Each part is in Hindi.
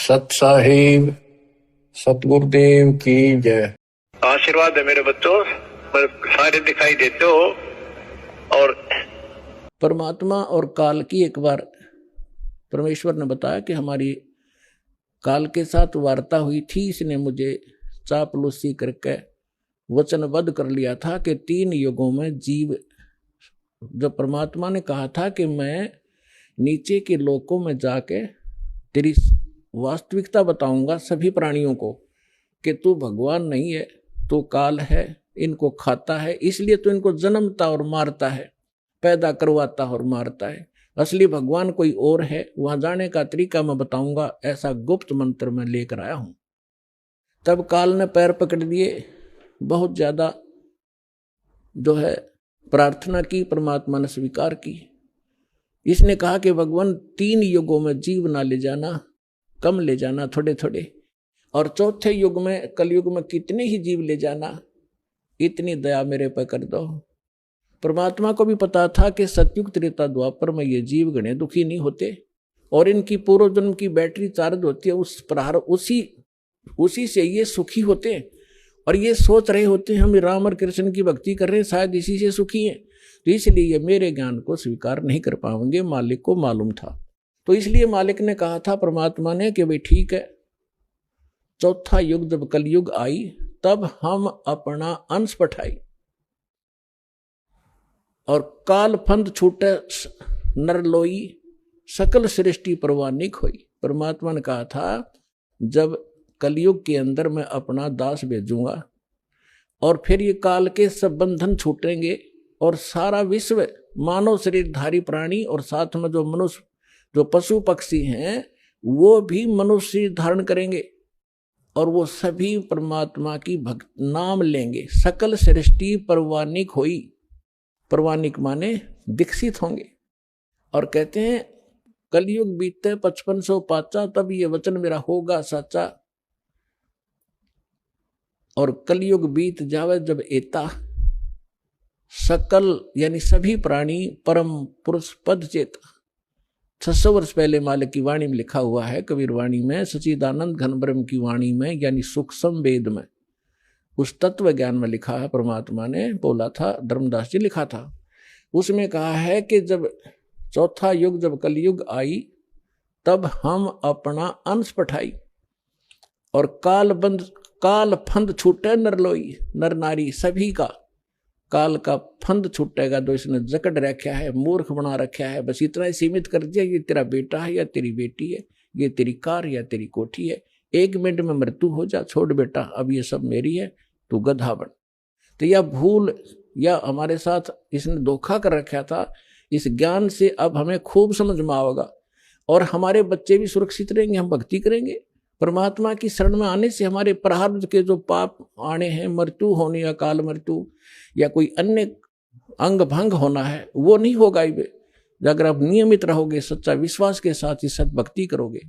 सत साहिब सतगुरुदेव की जय। आशीर्वाद है मेरे बच्चों, सारे दिखाई देते हो। और परमात्मा और काल की एक बार परमेश्वर ने बताया कि हमारी काल के साथ वार्ता हुई थी, इसने मुझे चापलूसी करके वचनबद्ध कर लिया था कि 3 युगों में जीव, जब परमात्मा ने कहा था कि मैं नीचे के लोकों में जाके तेरी वास्तविकता बताऊंगा सभी प्राणियों को कि तू भगवान नहीं है, तू काल है, इनको खाता है, इसलिए तो इनको जन्मता और मारता है, पैदा करवाता और मारता है, असली भगवान कोई और है, वहां जाने का तरीका मैं बताऊंगा, ऐसा गुप्त मंत्र मैं लेकर आया हूं। तब काल ने पैर पकड़ दिए, बहुत ज्यादा जो है प्रार्थना की, परमात्मा ने स्वीकार की। इसने कहा कि भगवान 3 युगों में जीव ना ले जाना, कम ले जाना, थोड़े थोड़े, और चौथे युग में कलयुग में कितने ही जीव ले जाना, इतनी दया मेरे पर कर दो। परमात्मा को भी पता था कि सतयुग त्रेता द्वापर में ये जीव गणे दुखी नहीं होते और इनकी पूर्व जन्म की बैटरी चार्ज होती है, उस प्रहार उसी से ये सुखी होते हैं और ये सोच रहे होते हैं हम राम और कृष्ण की भक्ति कर रहे हैं, शायद इसी से सुखी हैं, तो इसलिए ये मेरे ज्ञान को स्वीकार नहीं कर पाएंगे। मालिक को मालूम था, तो इसलिए मालिक ने कहा था परमात्मा ने कि भाई ठीक है, चौथा युग जब कलयुग आई तब हम अपना अंश पठाई और काल फंद छूटे नरलोई सकल सृष्टि परवानिक हुई। परमात्मा ने कहा था जब कलयुग के अंदर मैं अपना दास भेजूंगा और फिर ये काल के सब बंधन छूटेंगे और सारा विश्व मानव शरीरधारी प्राणी और साथ में जो मनुष्य, जो पशु पक्षी हैं, वो भी मनुष्य धारण करेंगे और वो सभी परमात्मा की भक्त नाम लेंगे। सकल सृष्टि परवानिक हुई, परवानिक माने विकसित होंगे। और कहते हैं कलयुग बीते 5500 पाचा, तब ये वचन मेरा होगा सच्चा। और कलयुग बीत जावे जब एता, सकल यानी सभी प्राणी परम पुरुष पद चेता। 600 वर्ष पहले मालिक की वाणी में लिखा हुआ है, कबीर वाणी में, सच्चिदानंद घन ब्रह्म की वाणी में, यानी सूक्ष्म वेद में, उस तत्व ज्ञान में लिखा है, परमात्मा ने बोला था, धर्मदास जी लिखा था, उसमें कहा है कि जब चौथा युग जब कलयुग आई तब हम अपना अंश पठाई और काल फंद छूटे नरलोई, नर नारी सभी का काल का फंद छूटेगा, जो इसने जकड़ रखा है, मूर्ख बना रखा है, बस इतना ही सीमित कर दिया, ये तेरा बेटा है या तेरी बेटी है, ये तेरी कार या तेरी कोठी है, 1 मिनट में मृत्यु हो जा, छोड़ बेटा, अब ये सब मेरी है, तू गधा बन। तो यह भूल या हमारे साथ इसने धोखा कर रखा था, इस ज्ञान से अब हमें खूब समझ में आएगा और हमारे बच्चे भी सुरक्षित रहेंगे, हम भक्ति करेंगे। परमात्मा की शरण में आने से हमारे प्रारब्ध के जो पाप आने हैं, मृत्यु होनी या काल मृत्यु या कोई अन्य अंग भंग होना है, वो नहीं होगा। अगर आप नियमित रहोगे, सच्चा विश्वास के साथ ही सत भक्ति करोगे,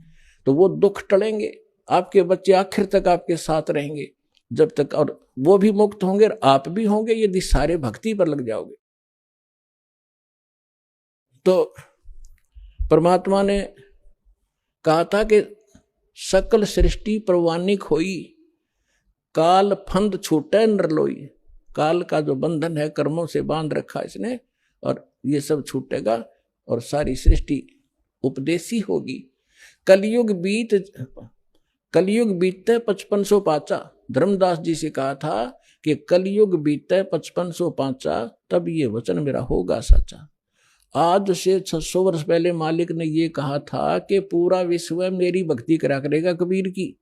तो वो दुख टलेंगे, आपके बच्चे आखिर तक आपके साथ रहेंगे जब तक, और वो भी मुक्त होंगे और आप भी होंगे यदि सारे भक्ति पर लग जाओगे। तो परमात्मा ने कहा था कि सकल सृष्टि परवानिक होई, काल फंद छूटे नरलोई, काल का जो बंधन है कर्मों से बांध रखा इसने, और ये सब छूटेगा और सारी सृष्टि उपदेशी होगी। कलयुग बीते 5500 पाचा, धर्मदास जी से कहा था कि कलयुग बीते 5500 पाचा, तब ये वचन मेरा होगा सच्चा। आज से 600 वर्ष पहले मालिक ने ये कहा था कि पूरा विश्व मेरी भक्ति करा करेगा कबीर की,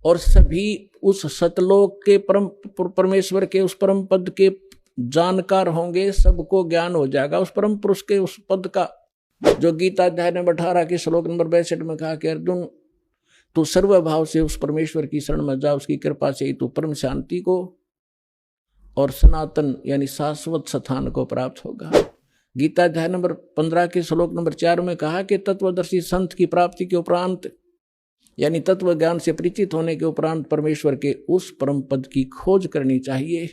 और सभी उस सतलोक के परम परमेश्वर के उस परम पद के जानकार होंगे, सबको ज्ञान हो जाएगा उस परम पुरुष के उस पद का, जो गीता अध्याय नंबर 18 के श्लोक नंबर 62 में कहा कि अर्जुन तू सर्वभाव से उस परमेश्वर की शरण में जा, उसकी कृपा से ही तू परम शांति को और सनातन यानी शाश्वत स्थान को प्राप्त होगा। गीता अध्याय नंबर 15 के श्लोक नंबर 4 में कहा कि तत्वदर्शी संत की प्राप्ति के उपरांत यानी तत्व ज्ञान से परिचित होने के उपरांत परमेश्वर के उस परम पद की खोज करनी चाहिए,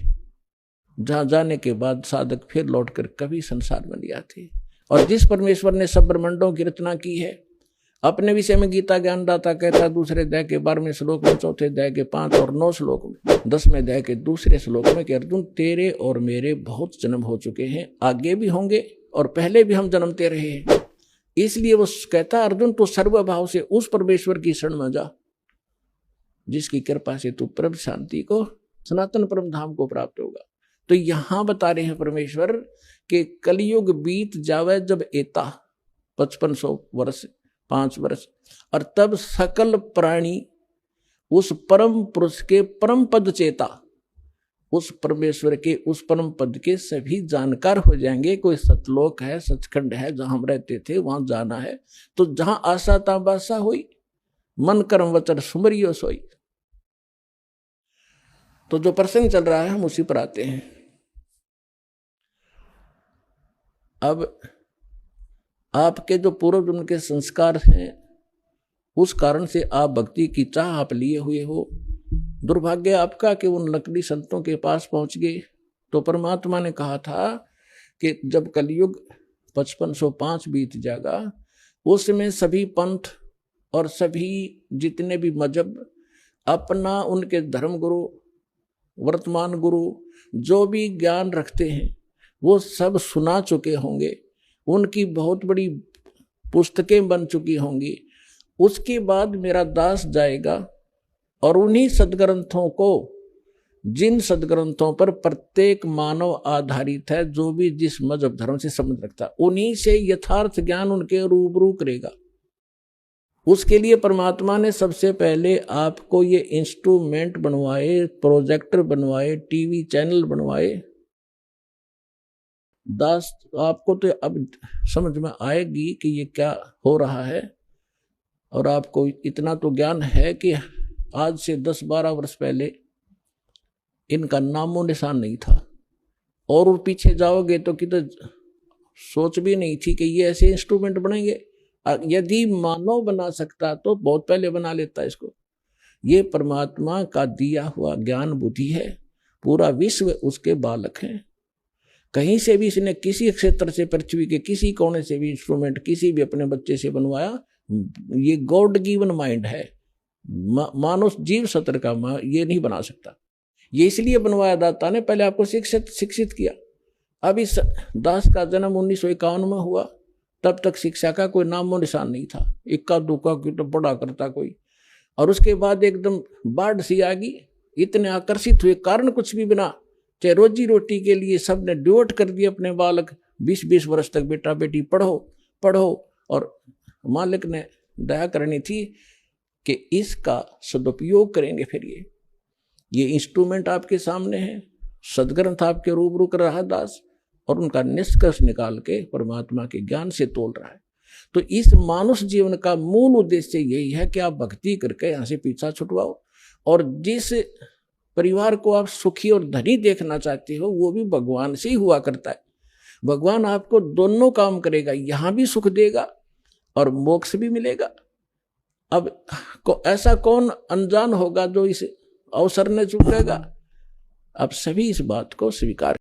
जहां जाने के बाद साधक फिर लौटकर कभी संसार में नहीं आते। और जिस परमेश्वर ने सब ब्रह्मांडों की रचना की है अपने विषय में गीता ज्ञानदाता कहता है दूसरे अध्याय के 12वें श्लोक में, चौथे अध्याय के 5 और 9 श्लोक में, 10वें अध्याय के दूसरे श्लोक में कि अर्जुन तेरे और मेरे बहुत जन्म हो चुके हैं, आगे भी होंगे और पहले भी हम जन्मते रहे हैं। इसलिए वो कहता अर्जुन तू सर्वभाव से उस परमेश्वर की शरण में जा जिसकी कृपा से तू परम शांति को, सनातन परम धाम को प्राप्त होगा। तो यहां बता रहे हैं परमेश्वर कि कलयुग बीत जावे जब एता 5500 वर्ष 5 वर्ष, और तब सकल प्राणी उस परम पुरुष के परम पद चेता, उस परमेश्वर के उस परम पद के सभी जानकार हो जाएंगे। कोई सतलोक है, सचखंड है जहां हम रहते थे, वहां जाना है। तो जहां आशा ताबाशा हुई, मन कर्म वचन सुमरियो सोई। तो जो प्रसंग चल रहा है हम उसी पर आते हैं। अब आपके जो पूर्व जन्म के संस्कार हैं उस कारण से आप भक्ति की चाह आप लिए हुए हो। दुर्भाग्य आपका कि उन नकली संतों के पास पहुंच गए। तो परमात्मा ने कहा था कि जब कलयुग 5505 बीत जाएगा उसमें सभी पंथ और सभी जितने भी मजहब अपना उनके धर्म गुरु, वर्तमान गुरु जो भी ज्ञान रखते हैं वो सब सुना चुके होंगे, उनकी बहुत बड़ी पुस्तकें बन चुकी होंगी। उसके बाद मेरा दास जाएगा और उन्हीं सदग्रंथों को, जिन सदग्रंथों पर प्रत्येक मानव आधारित है, जो भी जिस मजहब धर्म से संबंध रखता है, उन्हीं से यथार्थ ज्ञान उनके रूबरू करेगा। उसके लिए परमात्मा ने सबसे पहले आपको ये इंस्ट्रूमेंट बनवाए, प्रोजेक्टर बनवाए, टीवी चैनल बनवाए। दास आपको तो अब समझ में आएगी कि ये क्या हो रहा है, और आपको इतना तो ज्ञान है कि आज से 10-12 वर्ष पहले इनका नामो निशान नहीं था, और पीछे जाओगे तो किधर सोच भी नहीं थी कि ये ऐसे इंस्ट्रूमेंट बनेंगे। यदि मानव बना सकता तो बहुत पहले बना लेता इसको। ये परमात्मा का दिया हुआ ज्ञान बुद्धि है, पूरा विश्व उसके बालक हैं। कहीं से भी इसने किसी क्षेत्र से, पृथ्वी के किसी कोने से भी इंस्ट्रूमेंट किसी भी अपने बच्चे से बनवाया, ये गॉड गिवन माइंड है। मानव जीव सत्र का ये नहीं बना सकता। ये इसलिए बनवाया दाता ने, पहले आपको शिक्षित किया। अब इस दास का जन्म 1951 में हुआ, तब तक शिक्षा का कोई नामो निशान नहीं था। इक्का दुक्का की तो पढ़ा करता कोई, और उसके बाद एकदम बाढ़ सी आ गई। इतने आकर्षित हुए, कारण कुछ भी बिना, चाहे रोजी रोटी के लिए सबने डिवोट कर दिए अपने बालक। 20-20 वर्ष तक बेटा बेटी पढ़ो पढ़ो, और मालिक ने दया करनी थी कि इसका सदुपयोग करेंगे। फिर ये इंस्ट्रूमेंट आपके सामने है, सदग्रंथ आपके रूबरू कर रहा दास, और उनका निष्कर्ष निकाल के परमात्मा के ज्ञान से तोल रहा है। तो इस मानुष जीवन का मूल उद्देश्य यही है कि आप भक्ति करके यहाँ से पीछा छुटवाओ, और जिस परिवार को आप सुखी और धनी देखना चाहते हो वो भी भगवान से ही हुआ करता है। भगवान आपको दोनों काम करेगा, यहाँ भी सुख देगा और मोक्ष भी मिलेगा। अब ऐसा कौन अनजान होगा जो इस अवसर ने चुकेगा? अब सभी इस बात को स्वीकार